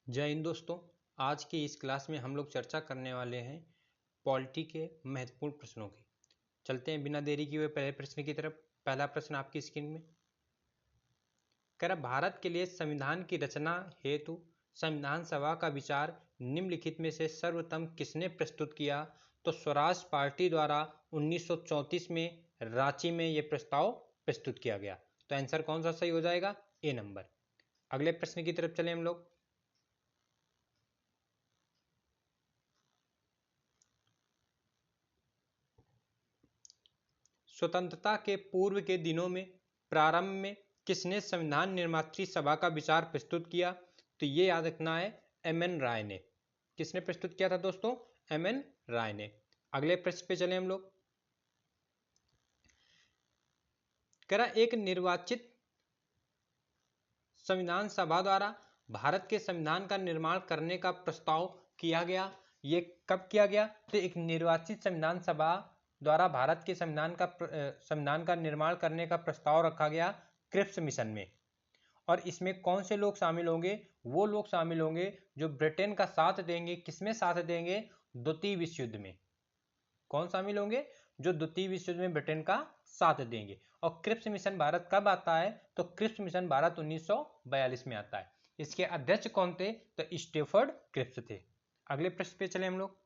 जय हिंद दोस्तों। आज की इस क्लास में हम लोग चर्चा करने वाले हैं पॉलिटी के महत्वपूर्ण प्रश्नों की। चलते हैं बिना देरी किए हुए पहले प्रश्न की तरफ। पहला प्रश्न आपकी स्क्रीन में कह रहा, भारत के लिए संविधान की रचना हेतु संविधान सभा का विचार निम्नलिखित में से सर्वप्रथम किसने प्रस्तुत किया? तो स्वराज पार्टी द्वारा 1934 में रांची में यह प्रस्ताव प्रस्तुत किया गया। तो आंसर कौन सा सही हो जाएगा? ए नंबर। अगले प्रश्न की तरफ चले हम लोग। स्वतंत्रता के पूर्व के दिनों में प्रारंभ में किसने संविधान निर्मात्री सभा का विचार प्रस्तुत किया? तो ये याद रखना है, एम.एन. राय ने। किसने प्रस्तुत किया था दोस्तों? एम.एन. राय ने। अगले प्रश्न पे चले हम लोग। करा, एक निर्वाचित संविधान सभा द्वारा भारत के संविधान का निर्माण करने का प्रस्ताव किया गया। ये कब किया गया? तो एक निर्वाचित संविधान सभा द्वारा भारत के संविधान का निर्माण करने का प्रस्ताव रखा गया क्रिप्स मिशन में। और इसमें कौन से लोग शामिल होंगे? वो लोग शामिल होंगे जो ब्रिटेन का साथ देंगे। किसमें साथ देंगे? द्वितीय विश्व युद्ध में। कौन शामिल होंगे? जो द्वितीय विश्व युद्ध में ब्रिटेन का साथ देंगे। और क्रिप्स मिशन भारत कब आता है? तो क्रिप्स मिशन भारत 1942 में आता है। इसके अध्यक्ष कौन थे? तो स्टेफर्ड क्रिप्स थे। अगले प्रश्न पे चले हम लोग।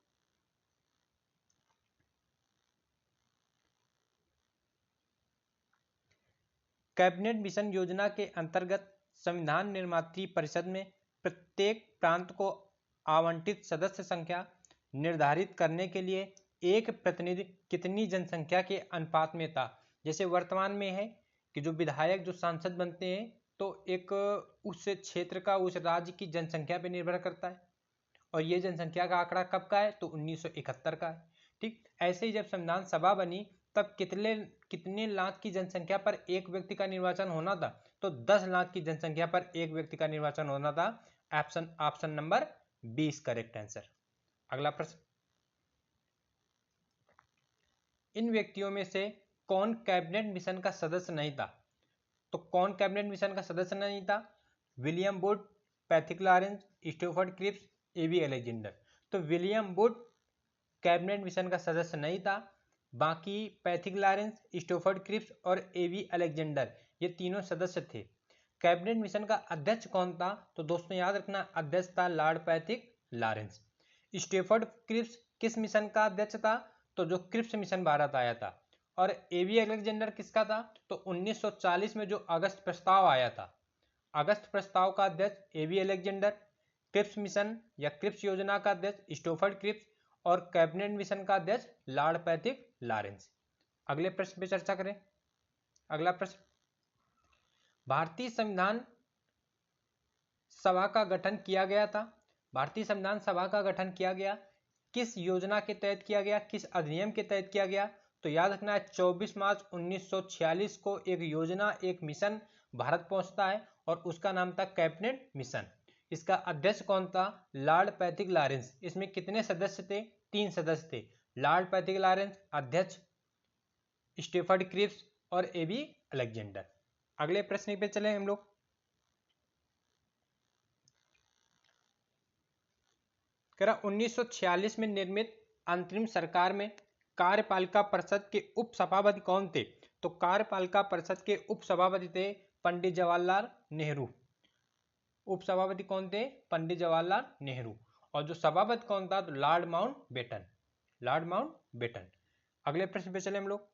कैबिनेट मिशन योजना के अंतर्गत संविधान निर्मात्री परिषद में प्रत्येक प्रांत को आवंटित सदस्य संख्या निर्धारित करने के लिए एक प्रतिनिधि कितनी जनसंख्या के अनुपात में था? जैसे वर्तमान में है कि जो विधायक जो सांसद बनते हैं तो एक उस क्षेत्र का उस राज्य की जनसंख्या पर निर्भर करता है। और ये जनसंख्या का आंकड़ा कब का है? तो 1971 का है। ठीक ऐसे ही जब संविधान सभा बनी तब कितने कितने लाख की जनसंख्या पर एक व्यक्ति का निर्वाचन होना था? तो 10 लाख की जनसंख्या पर एक व्यक्ति का निर्वाचन होना था। Option number 20 correct answer. अगला प्रश्न, इन व्यक्तियों में से कौन कैबिनेट मिशन का सदस्य नहीं था? तो कौन कैबिनेट मिशन का सदस्य नहीं था? William Wood, Pethick Lawrence, Stafford Cripps, A B. Alexander. तो विलियम वुड कैबिनेट मिशन का सदस्य नहीं था। बाकी पैथिक लॉरेंस, स्टोफर्ड क्रिप्स और ए.बी. अलेक्जेंडर ये तीनों सदस्य थे। कैबिनेट मिशन का अध्यक्ष कौन था? तो दोस्तों याद रखना, अध्यक्ष था Lord Pethick Lawrence. Stafford Cripps किस मिशन का अध्यक्ष था? तो जो क्रिप्स मिशन भारत आया था। और ए.बी. अलेक्जेंडर किसका था? तो 1940 में जो अगस्त प्रस्ताव आया था, अगस्त प्रस्ताव का अध्यक्ष ए.बी. अलेक्जेंडर, क्रिप्स मिशन या क्रिप्स योजना का अध्यक्ष स्टोफर्ड क्रिप्स और कैबिनेट मिशन का अध्यक्ष लॉर्ड पैथिक लॉरेंस। अगले प्रश्न पे चर्चा करें। अगला प्रश्न, भारतीय संविधान सभा का गठन किया गया था। भारतीय संविधान सभा का गठन किया गया किस योजना के तहत किया गया? किस अधिनियम के तहत किया गया? तो याद रखना है 24 मार्च 1946 को एक योजना, एक मिशन भारत पहुंचता है और उसका नाम था कैबिनेट मिशन। इसका अध्यक्ष कौन था? Lord Pethick Lawrence. इसमें कितने सदस्य थे? 3 सदस्य थे। लॉर्ड पैथिक लॉरेंस अध्यक्ष, स्टेफर्ड क्रिप्स और ए.बी. अलेक्जेंडर। अगले प्रश्न पे चले हम लोग। कह रहा 1946 में निर्मित अंतरिम सरकार में कार्यपालिका परिषद के उप सभापति कौन थे? तो कार्यपालिका परिषद के उप सभापति थे पंडित जवाहरलाल नेहरू। उप सभापति कौन थे? पंडित जवाहरलाल नेहरू। और जो सभापति कौन था? तो लॉर्ड माउंटबेटन। Lord Mountbatten. अगले प्रश्न पे चले हम लोग।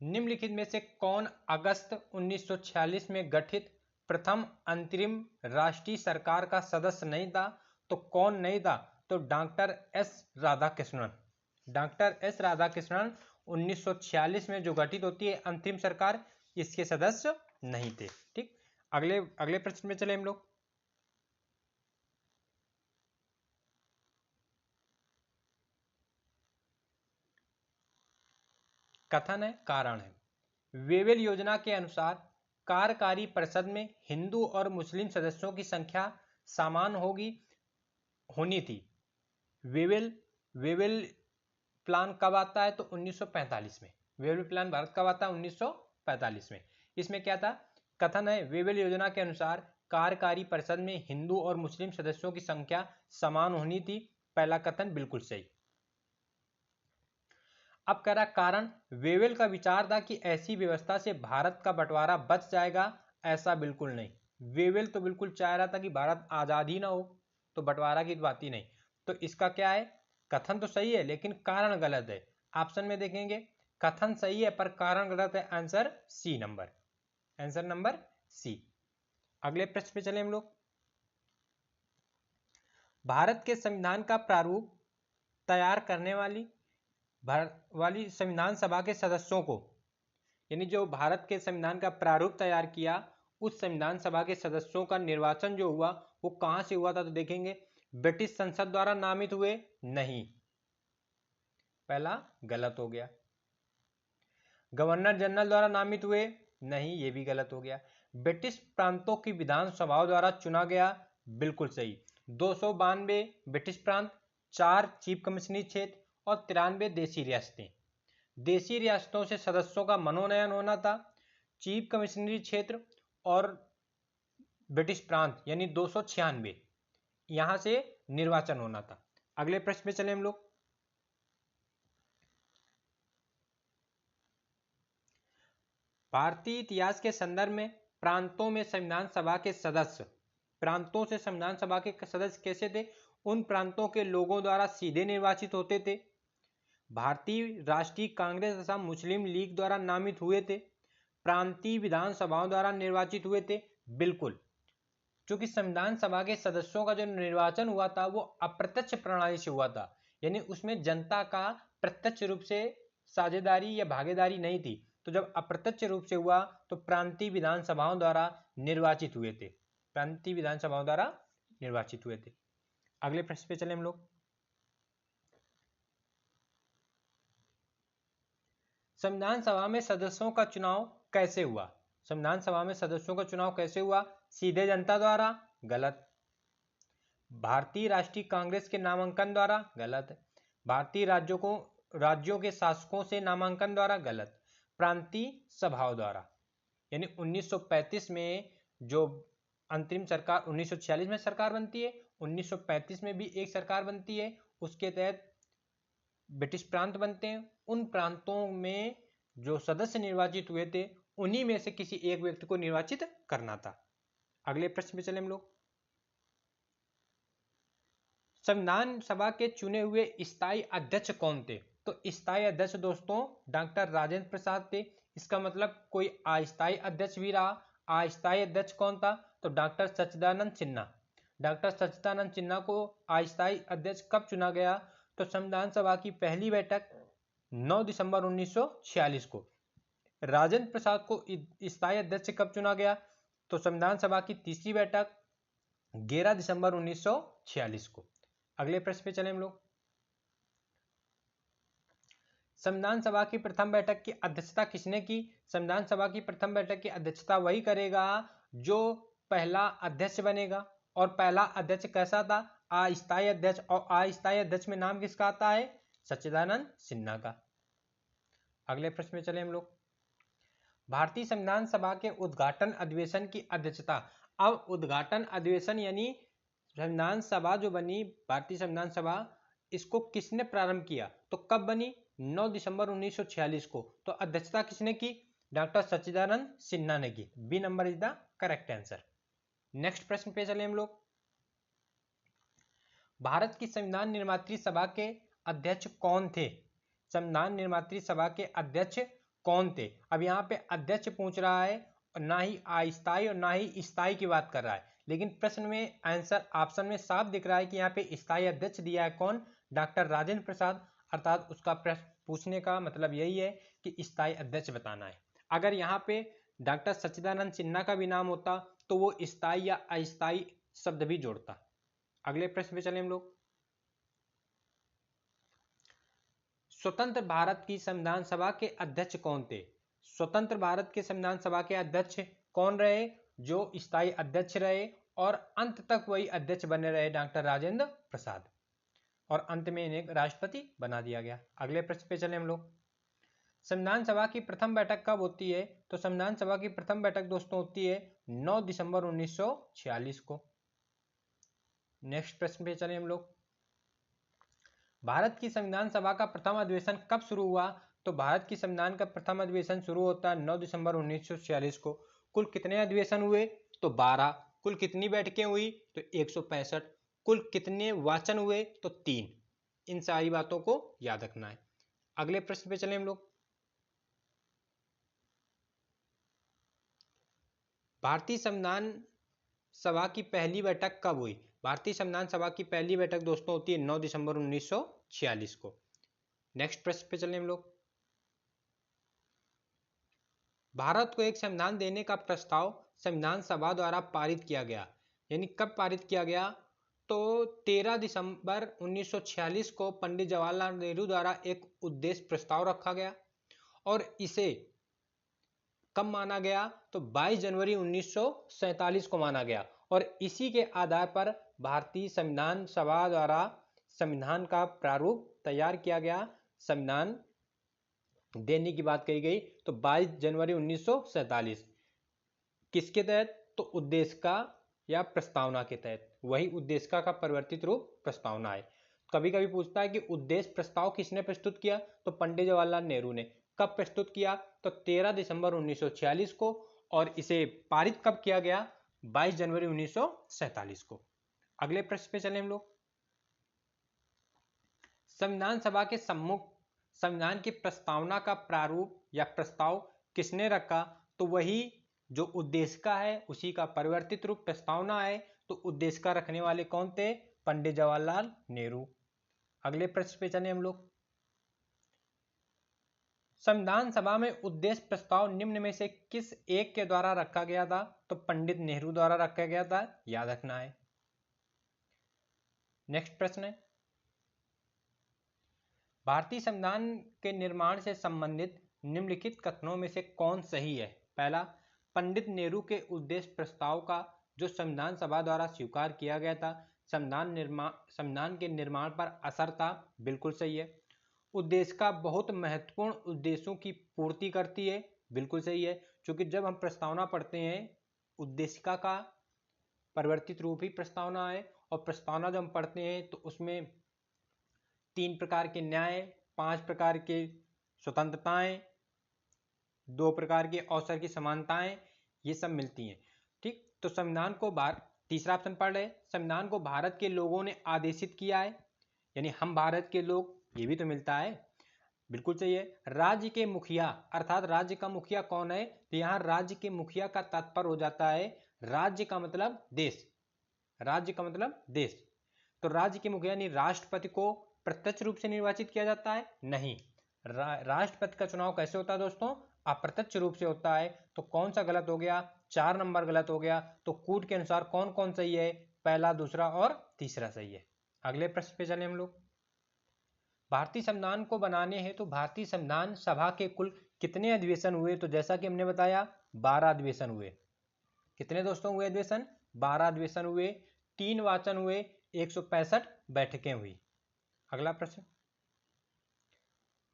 निम्नलिखित में से कौन अगस्त 1946 में गठित प्रथम अंतरिम राष्ट्रीय सरकार का सदस्य नहीं था? तो कौन नहीं था? तो doctor S Radhakrishnan. Doctor S Radhakrishnan 1946 में जो गठित होती है अंतरिम सरकार, इसके सदस्य नहीं थे। ठीक, अगले प्रश्न में चले हम लोग। कथन है, कारण है। वेवेल योजना के अनुसार कार्यकारी परिषद में हिंदू और मुस्लिम सदस्यों की संख्या समान होनी थी। वेवेल प्लान कब आता है? तो 1945 में। वेवेल प्लान भारत कब आता है? 1945 में। इसमें क्या था, कथन है वेवेल योजना के अनुसार कार्यकारी परिषद में हिंदू और मुस्लिम सदस्यों की संख्या समान होनी थी। पहला कथन बिल्कुल सही। अब कह रहा कारण, वेवेल का विचार था कि ऐसी व्यवस्था से भारत का बंटवारा बच जाएगा। ऐसा बिल्कुल नहीं, वेवेल तो बिल्कुल चाह रहा था कि भारत आजाद ही ना हो, तो बंटवारा की बात ही नहीं। तो इसका क्या है, कथन तो सही है लेकिन कारण गलत है। ऑप्शन में देखेंगे कथन सही है पर कारण गलत है। Answer C number, answer number C. अगले प्रश्न पे चले हम लोग। भारत के संविधान का प्रारूप तैयार करने वाली संविधान सभा के सदस्यों को, यानी जो भारत के संविधान का प्रारूप तैयार किया, उस संविधान सभा के सदस्यों का निर्वाचन जो हुआ वो कहां से हुआ था, तो देखेंगे ब्रिटिश संसद द्वारा नामित हुए, नहीं, पहला गलत हो गया। गवर्नर जनरल द्वारा नामित हुए, नहीं, ये भी गलत हो गया। ब्रिटिश प्रांतों की विधानसभाओं द्वारा चुना गया, बिल्कुल सही। 292 ब्रिटिश प्रांत, 4 चीफ कमिश्नरी क्षेत्र और 93 देशी रियासतें। देशी रियासतों से सदस्यों का मनोनयन होना था, चीफ कमिश्नरी क्षेत्र और ब्रिटिश प्रांत यानी 296 यहां से निर्वाचन होना था। अगले प्रश्न पे चले हम लोग। भारतीय इतिहास के संदर्भ में प्रांतों में संविधान सभा के सदस्य, प्रांतों से संविधान सभा के सदस्य कैसे थे, उन प्रांतों के लोगों द्वारा सीधे निर्वाचित होते थे। भारतीय राष्ट्रीय कांग्रेस तथा मुस्लिम लीग द्वारा नामित हुए थे। प्रांतीय विधानसभाओं द्वारा निर्वाचित हुए थे, बिल्कुल। क्योंकि संविधान सभा के सदस्यों का जो निर्वाचन हुआ था वो अप्रत्यक्ष प्रणाली से हुआ था, यानी उसमें जनता का प्रत्यक्ष रूप से साझेदारी या भागीदारी नहीं थी। तो जब अप्रत्यक्ष रूप से हुआ तो प्रांतीय विधानसभाओं द्वारा निर्वाचित हुए थे, प्रांतीय विधानसभाओं द्वारा निर्वाचित हुए थे। अगले प्रश्न पे चले हम लोग। संविधान सभा में सदस्यों का चुनाव कैसे हुआ, संविधान सभा में सदस्यों का चुनाव कैसे हुआ, सीधे जनता द्वारा, गलत। भारतीय राष्ट्रीय कांग्रेस के नामांकन द्वारा, गलत। भारतीय राज्यों के शासकों से नामांकन द्वारा, गलत। प्रांतीय सभाओं द्वारा, यानी 1935 में जो अंतरिम सरकार, 1946 में सरकार बनती है, 1935 में भी एक सरकार बनती है, उसके तहत ब्रिटिश प्रांत बनते हैं। उन प्रांतों में जो सदस्य निर्वाचित हुए थे उन्हीं में से किसी एक व्यक्ति को निर्वाचित करना था। अगले प्रश्न पे चले हम लोग। संविधान सभा के चुने हुए स्थायी अध्यक्ष कौन थे, तो स्थायी अध्यक्ष दोस्तों डॉक्टर राजेंद्र प्रसाद थे। इसका मतलब कोई अस्थायी अध्यक्ष भी रहा। अस्थायी अध्यक्ष कौन था, तो डॉक्टर सच्चिदानंद सिन्हा। डॉक्टर सच्चिदानंद सिन्हा को अस्थायी अध्यक्ष कब चुना गया, तो संविधान सभा की पहली बैठक 9 दिसंबर 1946 को। राजेंद्र प्रसाद को स्थायी अध्यक्ष कब चुना गया, तो संविधान सभा की तीसरी बैठक 11 दिसंबर 1946 को। अगले प्रश्न पे चले हम लोग। संविधान सभा की प्रथम बैठक की अध्यक्षता किसने की, संविधान सभा की प्रथम बैठक की अध्यक्षता वही करेगा जो पहला अध्यक्ष बनेगा। और पहला अध्यक्ष कैसा था, अस्थायी अध्यक्ष। और अस्थायी अध्यक्ष में नाम किसका आता है, सच्चिदानंद सिन्हा का। अगले प्रश्न में चले हम लोग। भारतीय संविधान सभा के उद्घाटन अधिवेशन की अध्यक्षता, अब उद्घाटन अधिवेशन यानी संविधान सभा जो बनी, भारतीय संविधान सभा, इसको किसने प्रारंभ किया, तो कब बनी, 9 दिसंबर 1946 को। तो अध्यक्षता किसने की, डॉक्टर सच्चिदानंद सिन्हा ने की। B number is the correct answer. Next प्रश्न पे चले हम लोग। भारत की संविधान निर्मात्री सभा के अध्यक्ष कौन थे, संविधान निर्मात्री सभा के अध्यक्ष कौन थे। अब यहाँ पे अध्यक्ष पूछ रहा है, ना ही अस्थायी और ना ही स्थायी की बात कर रहा है, लेकिन प्रश्न में आंसर ऑप्शन में साफ दिख रहा है कि यहाँ पे स्थायी अध्यक्ष दिया है कौन, डॉक्टर राजेंद्र प्रसाद। अर्थात उसका प्रश्न पूछने का मतलब यही है कि स्थायी अध्यक्ष बताना है। अगर यहाँ पे डॉक्टर सच्चिदानंद सिन्हा का भी नाम होता तो वो स्थायी या अस्थायी शब्द भी जोड़ता। अगले प्रश्न पे चले हम लोग। स्वतंत्र भारत की संविधान सभा के अध्यक्ष कौन थे, स्वतंत्र भारत के संविधान सभा के अध्यक्ष कौन रहे, जो स्थायी अध्यक्ष रहे और अंत तक वही अध्यक्ष बने रहे, डॉक्टर राजेंद्र प्रसाद। और अंत में इन्हें राष्ट्रपति बना दिया गया। अगले प्रश्न पे चले हम लोग। संविधान सभा की प्रथम बैठक कब होती है? तो संविधान सभा की प्रथम बैठक दोस्तों होती है 9 दिसंबर 1946 को। नेक्स्ट प्रश्न पे चले हम लोग। भारत की संविधान सभा का प्रथम अधिवेशन कब शुरू हुआ? तो भारत की संविधान का प्रथम अधिवेशन शुरू होता है 9 दिसंबर 1946 को। कुल कितने अधिवेशन हुए? तो 12। कुल कितनी बैठकें हुई? तो 165। कुल कितने वाचन हुए? तो 3। इन सारी बातों को याद रखना है। अगले प्रश्न पे चले हम लोग। भारतीय संविधान सभा की पहली बैठक कब हुई? भारतीय संविधान सभा की पहली बैठक दोस्तों होती है 9 दिसंबर 1946 को। नेक्स्ट प्रश्न पे चले हम लोग। भारत को एक संविधान देने का प्रस्ताव संविधान सभा द्वारा पारित किया गया, यानी कब पारित किया गया? तो 13 दिसंबर 1946 को पंडित जवाहरलाल नेहरू द्वारा एक उद्देश्य प्रस्ताव रखा गया और इसे कब माना गया? तो 22 जनवरी 1947 को माना गया और इसी के आधार पर भारतीय संविधान सभा द्वारा संविधान का प्रारूप तैयार किया गया, संविधान देने की बात कही गई। तो 22 जनवरी 1947 किसके तहत? तो उद्देशिका या प्रस्तावना के तहत। वही उद्देशिका का परिवर्तित रूप प्रस्तावना है। कभी कभी पूछता है कि उद्देश्य प्रस्ताव किसने प्रस्तुत किया? तो पंडित जवाहरलाल नेहरू ने। कब प्रस्तुत किया? तो 13 दिसंबर 1946 को और इसे पारित कब किया गया? 22 जनवरी 1947 को। अगले प्रश्न पे चले हम लोग। संविधान सभा के सम्मुख संविधान की प्रस्तावना का प्रारूप या प्रस्ताव किसने रखा? तो वही जो उद्देशिका है उसी का परिवर्तित रूप प्रस्तावना है। तो उद्देशिका रखने वाले कौन थे? पंडित जवाहरलाल नेहरू। अगले प्रश्न पे चले हम लोग। संविधान सभा में उद्देश्य प्रस्ताव निम्न में से किस एक के द्वारा रखा गया था? तो पंडित नेहरू द्वारा रखा गया था, याद रखना है। नेक्स्ट प्रश्न है, भारतीय संविधान के निर्माण से संबंधित निम्नलिखित कथनों में से कौन सही है? पहला, पंडित नेहरू के उद्देश्य प्रस्ताव का जो संविधान सभा द्वारा स्वीकार किया गया था संविधान के निर्माण पर असर था, बिल्कुल सही है। उद्देशिका बहुत महत्वपूर्ण उद्देश्यों की पूर्ति करती है, बिल्कुल सही है, क्योंकि जब हम प्रस्तावना पढ़ते हैं उद्देशिका का परिवर्तित रूप ही प्रस्तावना है और प्रस्तावना जब हम पढ़ते हैं तो उसमें 3 प्रकार के न्याय, 5 प्रकार के स्वतंत्रताएं, 2 प्रकार के अवसर की समानताएं, ये सब मिलती हैं। ठीक, तो संविधान को तीसरा ऑप्शन पढ़ रहे, संविधान को भारत के लोगों ने आदेशित किया है, यानी हम भारत के लोग, ये भी तो मिलता है, बिल्कुल सही है। राज्य के मुखिया अर्थात राज्य का मुखिया कौन है? तो यहाँ राज्य के मुखिया का तात्पर्य हो जाता है राज्य का मतलब देश, राज्य का मतलब देश। तो राज्य के मुखिया यानी राष्ट्रपति को प्रत्यक्ष रूप से निर्वाचित किया जाता है? नहीं। राष्ट्रपति का चुनाव कैसे होता है दोस्तों? अप्रत्यक्ष रूप से होता है। तो कौन सा गलत हो गया? 4 नंबर गलत हो गया। तो कूट के अनुसार कौन कौन सही है? पहला, दूसरा और तीसरा सही है। अगले प्रश्न पे चले हम लोग। भारतीय संविधान को बनाने हेतु भारतीय संविधान सभा के कुल कितने अधिवेशन हुए? तो जैसा कि हमने बताया 12 अधिवेशन हुए। कितने दोस्तों हुए अधिवेशन? 12 अधिवेशन हुए, 3 वाचन हुए, 165 बैठकें हुई। अगला प्रश्न,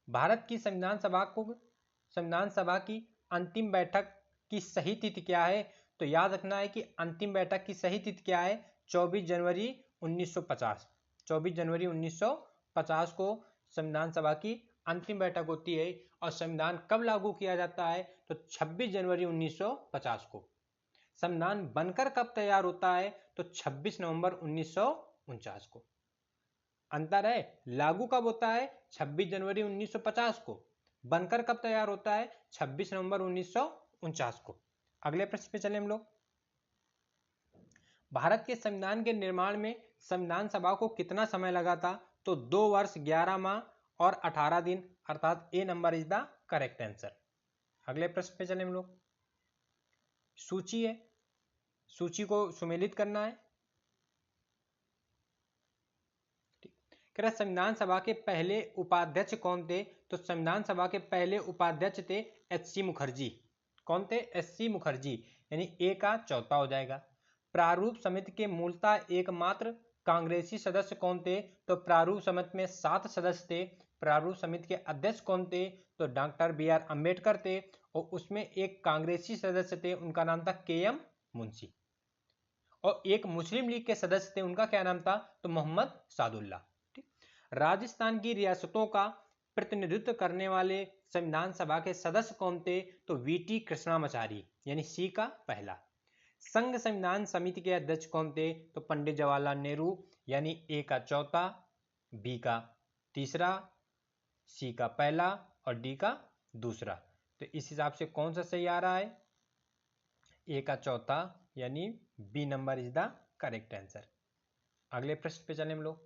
भारत की संविधान सभा की अंतिम बैठक की सही तिथि क्या है? तो याद रखना है कि अंतिम बैठक की सही तिथि क्या है? 24 जनवरी 1950। 24 जनवरी 1950 को संविधान सभा की अंतिम बैठक होती है और संविधान कब लागू किया जाता है? तो 26 जनवरी 1950 को। संविधान बनकर कब तैयार होता है? तो 26 नवंबर 1949 को। अंतर है, लागू कब होता है? 26 जनवरी 1950 को। बनकर कब तैयार होता है? 26 नवंबर 1949 को। अगले प्रश्न पे चले हम लोग। भारत के संविधान के निर्माण में संविधान सभा को कितना समय लगा था? तो 2 वर्ष 11 माह और 18 दिन, अर्थात A number is the correct answer. अगले प्रश्न पे चले हम लोग। सूची है, सूची को सुमेलित करना है। संविधान सभा के पहले उपाध्यक्ष कौन थे? तो संविधान सभा के पहले उपाध्यक्ष थे एच.सी. मुखर्जी। कौन थे? एच.सी. मुखर्जी, यानी ए का चौथा हो जाएगा। प्रारूप समिति के मूलतः एकमात्र कांग्रेसी सदस्य कौन थे? तो प्रारूप समिति में 7 सदस्य थे। प्रारूप समिति के अध्यक्ष कौन थे? तो डॉक्टर बी.आर. अम्बेडकर थे। और उसमें एक कांग्रेसी सदस्य थे, उनका नाम था के.एम. मुंशी। और एक मुस्लिम लीग के सदस्य थे, उनका क्या नाम था? तो मोहम्मद सादुल्ला। ठीक। राजस्थान की रियासतों का प्रतिनिधित्व करने वाले संविधान सभा के सदस्य कौन थे? तो वी.टी. कृष्णामाचारी, यानी सी का पहला। संघ संविधान समिति के अध्यक्ष कौन थे? तो पंडित जवाहरलाल नेहरू, यानी ए का चौथा, बी का तीसरा, सी का पहला और डी का दूसरा। तो इस हिसाब से कौन सा सही आ रहा है? ए का चौथा, यानी B number is the correct answer. अगले प्रश्न पे चले हम लोग।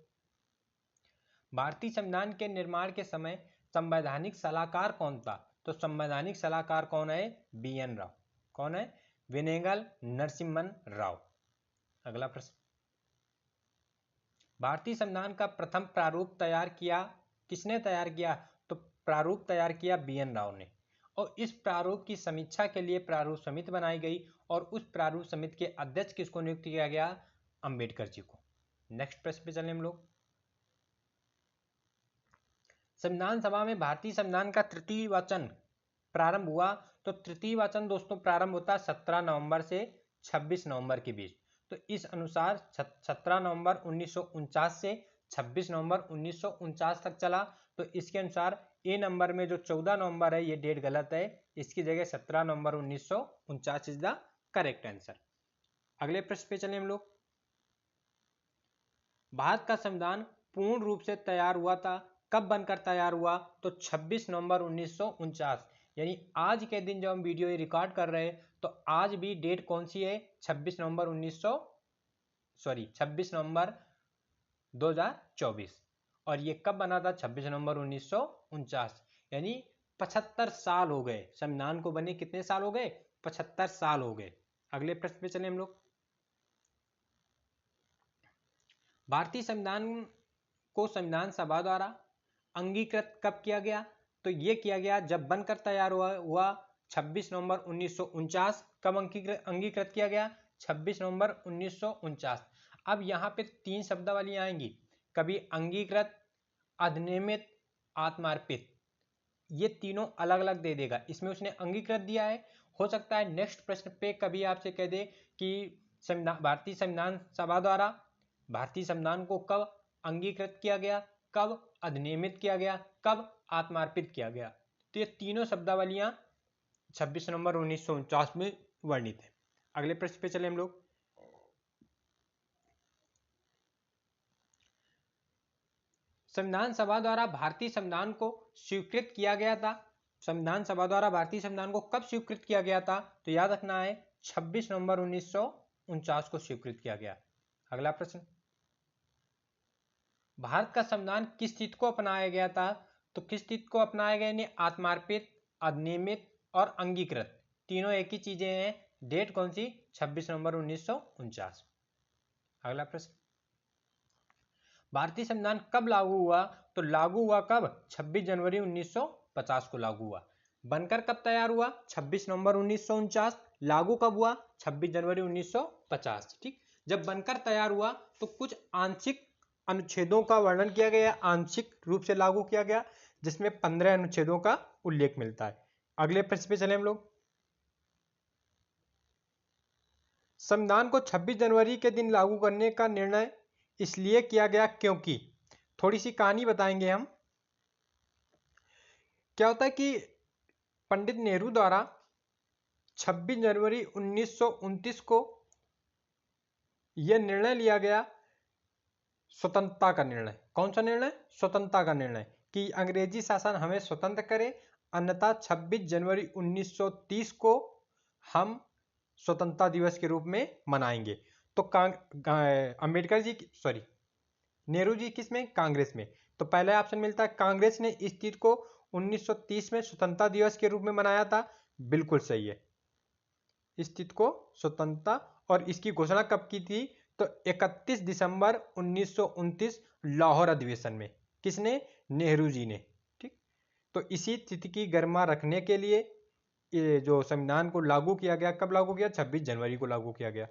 भारतीय संविधान के निर्माण के समय संवैधानिक सलाहकार कौन था? तो संवैधानिक सलाहकार कौन है? बी.एन. राव। कौन है? वेनेगल नरसिम्हन राव। अगला प्रश्न, भारतीय संविधान का प्रथम प्रारूप तैयार किया किसने तैयार किया? तो प्रारूप तैयार किया बी.एन. राव ने। और इस प्रारूप की समीक्षा के लिए प्रारूप समिति बनाई गई और उस प्रारूप समिति के अध्यक्ष किसको नियुक्त किया गया? अंबेडकर जी को। नेक्स्ट प्रश्न पे चले हम लोग। संविधान सभा में भारतीय संविधान का तृतीय वाचन प्रारंभ हुआ। तो तृतीय वाचन दोस्तों प्रारंभ होता है 17 नवंबर से 26 नवंबर के बीच। तो इस अनुसार 17 नवंबर 1949 से 26 नवंबर 1949 तक चला। तो इसके अनुसार ए नंबर में जो 14 नवंबर है, ये डेट गलत है, इसकी जगह 17 नवंबर 1949 इज द करेक्ट आंसर। अगले प्रश्न पे चले हम लोग। भारत का संविधान पूर्ण रूप से तैयार हुआ था, कब बनकर तैयार हुआ? तो 26 नवंबर 1949, यानी आज के दिन जब हम वीडियो रिकॉर्ड कर रहे हैं, तो आज भी डेट कौन सी है? 26 नवंबर 2024। और ये कब बना था? 26 नवंबर 1949, यानी 75 साल हो गए संविधान को बने। कितने साल हो गए? 75 साल हो गए। अगले प्रश्न पे चले हम लोग। भारतीय संविधान को संविधान सभा द्वारा अंगीकृत कब किया गया? तो यह किया गया जब बनकर तैयार हुआ 26 नवंबर 1949। कब अंगीकृत किया गया? 26 नवंबर 1949। अब यहाँ पे तीन शब्दावली आएंगी, कभी अंगीकृत, अधिनियमित, आत्मार्पित। ये तीनों अलग अलग दे देगा। इसमें उसने अंगीकृत दिया है। हो सकता है नेक्स्ट प्रश्न पे कभी आपसे कह दे कि भारतीय संविधान सभा द्वारा भारतीय संविधान को कब अंगीकृत किया गया, कब अधिनियमित किया गया, कब आत्मार्पित किया गया। तो ये तीनों शब्दावलियां 26 नवंबर 1949 में वर्णित है। अगले प्रश्न पे चले हम लोग। संविधान सभा द्वारा भारतीय संविधान को स्वीकृत किया गया था। संविधान सभा द्वारा भारतीय संविधान को कब स्वीकृत किया गया था? तो याद रखना है 26 नवंबर 1949 को स्वीकृत किया गया। अगला प्रश्न, भारत का संविधान किस तिथि को अपनाया गया था? तो किस तिथि को अपनाया गया? यानी आत्मार्पित, अधिनियमित और अंगीकृत, तीनों एक ही चीजें हैं। डेट कौन सी? 26 नवंबर 1949। अगला प्रश्न, भारतीय संविधान कब लागू हुआ? तो लागू हुआ कब? 26 जनवरी 1950 को लागू हुआ। बनकर कब तैयार हुआ? 26 नवंबर 1949। लागू कब हुआ? 26 जनवरी 1950। ठीक। जब बनकर तैयार हुआ तो कुछ आंशिक अनुच्छेदों का वर्णन किया गया, आंशिक रूप से लागू किया गया, जिसमें 15 अनुच्छेदों का उल्लेख मिलता है। अगले प्रश्न पे चले हम लोग। संविधान को 26 जनवरी के दिन लागू करने का निर्णय इसलिए किया गया क्योंकि, थोड़ी सी कहानी बताएंगे हम। क्या होता है कि पंडित नेहरू द्वारा 26 जनवरी 1929 को यह निर्णय लिया गया, स्वतंत्रता का निर्णय। कौन सा निर्णय? स्वतंत्रता का निर्णय, कि अंग्रेजी शासन हमें स्वतंत्र करे, अन्यथा 26 जनवरी 1930 को हम स्वतंत्रता दिवस के रूप में मनाएंगे। तो अंबेडकर जी, सॉरी, नेहरू जी किस में? कांग्रेस में। तो पहला ऑप्शन मिलता है कांग्रेस ने इस तिथि को 1930 में स्वतंत्रता दिवस के रूप में मनाया था। बिल्कुल सही है, इस तिथि को स्वतंत्रता। और इसकी घोषणा कब की थी? तो 31 दिसंबर 1929 लाहौर अधिवेशन में। किसने? नेहरू जी ने। ठीक। तो इसी तिथि की गरिमा रखने के लिए ये जो संविधान को लागू किया गया, कब लागू किया? 26 जनवरी को लागू किया गया।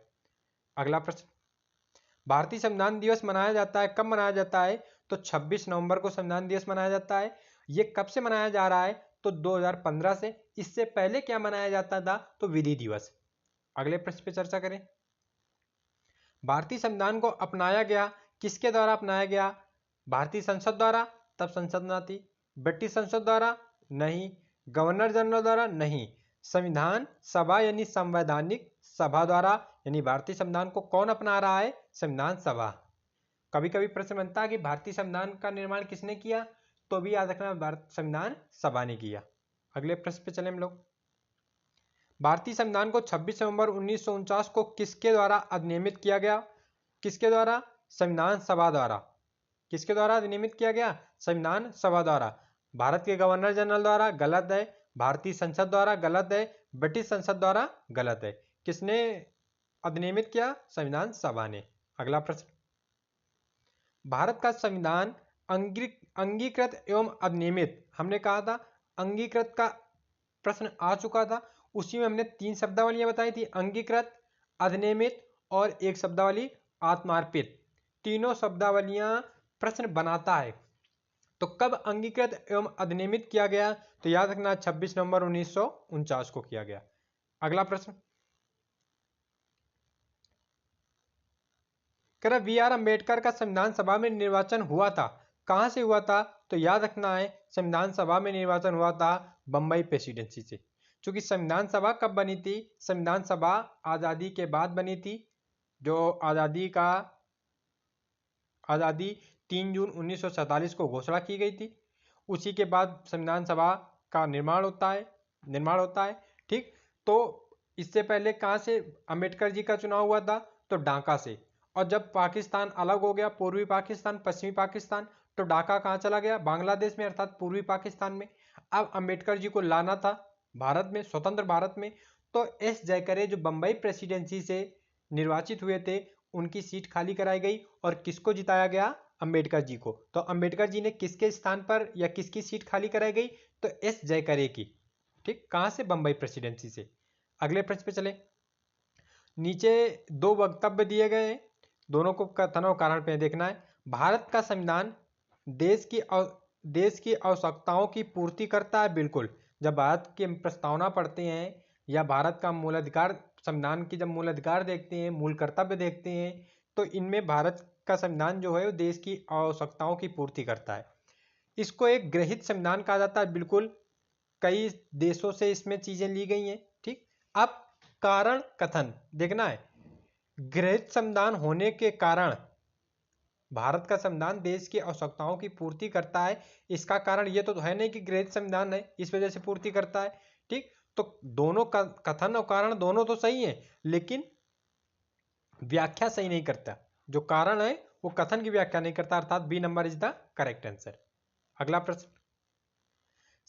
अगला प्रश्न, भारतीय संविधान दिवस मनाया जाता है, कब मनाया जाता है? तो 26 नवंबर को संविधान दिवस मनाया जाता है। ये कब से मनाया जा रहा है? तो 2015 से। इससे पहले क्या मनाया जाता था? तो विधि दिवस। अगले प्रश्न पे चर्चा करें। भारतीय संविधान को अपनाया गया, किसके द्वारा अपनाया गया? भारतीय संसद द्वारा, तब संसद ना थी। ब्रिटिश संसद द्वारा? नहीं। गवर्नर जनरल द्वारा? नहीं। संविधान सभा यानी संवैधानिक सभा द्वारा, यानी भारतीय संविधान को कौन अपना रहा है? संविधान सभा। कभी कभी प्रश्न बनता है कि भारतीय संविधान का निर्माण किसने किया? तो भी याद रखना, भारत संविधान सभा ने किया। अगले प्रश्न पे चले हम लोग। भारतीय संविधान को 26 नवंबर 1949 को किसके द्वारा अधिनियमित किया गया? किसके द्वारा? संविधान सभा द्वारा। किसके द्वारा अधिनियमित किया गया? संविधान सभा द्वारा। भारत के गवर्नर जनरल द्वारा? गलत है। भारतीय संसद द्वारा? गलत है। ब्रिटिश संसद द्वारा? गलत है। किसने अधिनियमित किया? संविधान सभा ने। अगला प्रश्न, भारत का संविधान अंगीकृत एवं अधिनियमित, हमने कहा था अंगीकृत का प्रश्न आ चुका था, उसी में हमने 3 शब्दावलियां बताई थी, अंगीकृत, अधिनियमित और एक शब्दावली आत्मार्पित। तीनों शब्दावलियां प्रश्न बनाता है। तो कब अंगीकृत एवं अधिनियमित किया गया? तो याद रखना 26 नवंबर 1949 को किया गया। अगला प्रश्न, कह रहा बी.आर. अम्बेडकर का संविधान सभा में निर्वाचन हुआ था, कहां से हुआ था? तो याद रखना है संविधान सभा में निर्वाचन हुआ था बंबई प्रेसिडेंसी से। क्योंकि संविधान सभा कब बनी थी? संविधान सभा आजादी के बाद बनी थी। जो आजादी 3 जून 1947 को घोषणा की गई थी, उसी के बाद संविधान सभा का निर्माण होता है। ठीक, तो इससे पहले कहां से अंबेडकर जी का चुनाव हुआ था? तो ढाका से। और जब पाकिस्तान अलग हो गया, पूर्वी पाकिस्तान पश्चिमी पाकिस्तान, तो ढाका कहाँ चला गया? बांग्लादेश में, अर्थात पूर्वी पाकिस्तान में। अब अंबेडकर जी को लाना था भारत में, स्वतंत्र भारत में। तो एस जयकरे जो बंबई प्रेसिडेंसी से निर्वाचित हुए थे, उनकी सीट खाली कराई गई और किसको जिताया गया? अंबेडकर जी को। तो अंबेडकर जी ने किसके स्थान पर या किसकी सीट खाली कराई गई? तो एस जयकरे की। ठीक, कहां से? बंबई प्रेसिडेंसी से। अगले प्रश्न पे चले। नीचे 2 वक्तव्य दिए गए हैं, दोनों को कथन और कारण पे देखना है। भारत का संविधान देश की आवश्यकताओं की पूर्ति करता है। बिल्कुल, जब भारत की प्रस्तावना पढ़ते हैं या भारत का मूलाधिकार, संविधान की जब मूलाधिकार देखते हैं, मूल कर्तव्य देखते हैं, तो इनमें भारत का संविधान जो है वो देश की आवश्यकताओं की पूर्ति करता है। इसको एक गृहीत संविधान कहा जाता है। बिल्कुल, कई देशों से इसमें चीजें ली गई हैं। ठीक, अब कारण कथन देखना है। गृहीत संविधान होने के कारण भारत का संविधान देश की आवश्यकताओं की पूर्ति करता है। इसका कारण ये तो है नहीं कि गृहीत संविधान है इस वजह से पूर्ति करता है। ठीक, तो दोनों का कथन और कारण दोनों तो सही है, लेकिन व्याख्या सही नहीं करता। जो कारण है वो कथन की व्याख्या नहीं करता, अर्थात B number is the correct answer. अगला प्रश्न,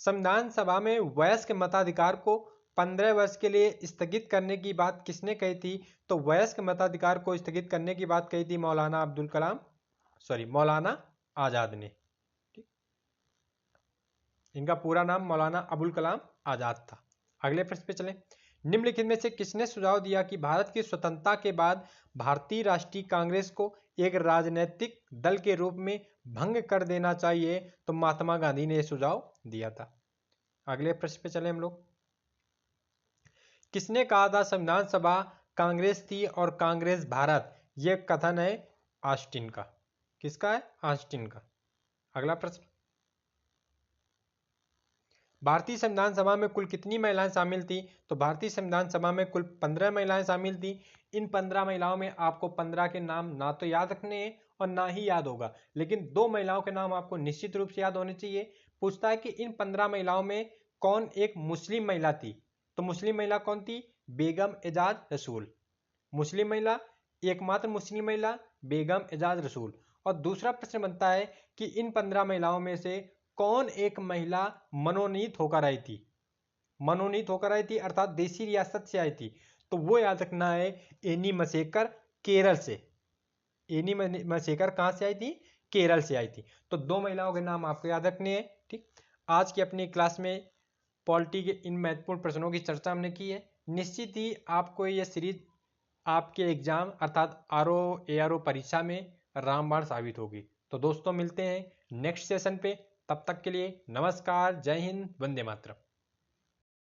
संविधान सभा में वयस्क मताधिकार को 15 वर्ष के लिए स्थगित करने की बात किसने कही थी? तो वयस्क मताधिकार को स्थगित करने की बात कही थी मौलाना आजाद ने। ठीक, इनका पूरा नाम मौलाना अबुल कलाम आजाद था। अगले प्रश्न पे चलें। निम्नलिखित में से किसने सुझाव दिया कि भारत की स्वतंत्रता के बाद भारतीय राष्ट्रीय कांग्रेस को एक राजनीतिक दल के रूप में भंग कर देना चाहिए? तो महात्मा गांधी ने यह सुझाव दिया था। अगले प्रश्न पे चले हम लोग। किसने कहा था संविधान सभा कांग्रेस थी और कांग्रेस भारत? यह कथन है ऑस्टिन का। किसका है? ऑस्टिन का। अगला प्रश्न, भारतीय संविधान सभा में कुल कितनी महिलाएं शामिल थी? तो भारतीय संविधान सभा में कुल 15 महिलाएं शामिल थी। इन 15 महिलाओं में आपको 15 के नाम ना तो याद रखने हैं और ना ही याद होगा, लेकिन 2 महिलाओं के नाम आपको निश्चित रूप से याद होने चाहिए। पूछता है कि इन 15 महिलाओं में कौन एक मुस्लिम महिला थी? तो मुस्लिम महिला कौन थी? बेगम एजाज रसूल। मुस्लिम महिला, एकमात्र मुस्लिम महिला बेगम एजाज रसूल। और दूसरा प्रश्न बनता है कि इन 15 महिलाओं में से कौन एक महिला मनोनीत होकर आई थी? मनोनीत होकर आई थी अर्थात देशी रियासत से आई थी। तो वो याद रखना है एनी मसेकर, केरल से। एनी मसेकर कहां से आई थी? केरल से आई थी। तो 2 महिलाओं के नाम आपको याद रखने हैं। ठीक, आज की अपनी क्लास में पॉलिटी के इन महत्वपूर्ण प्रश्नों की चर्चा हमने की है। निश्चित ही आपको यह सीरीज आपके एग्जाम अर्थात आरओ एआरओ परीक्षा में रामबाण साबित होगी। तो दोस्तों मिलते हैं नेक्स्ट सेशन पे, तब तक के लिए नमस्कार, जय हिंद, वंदे मातरम।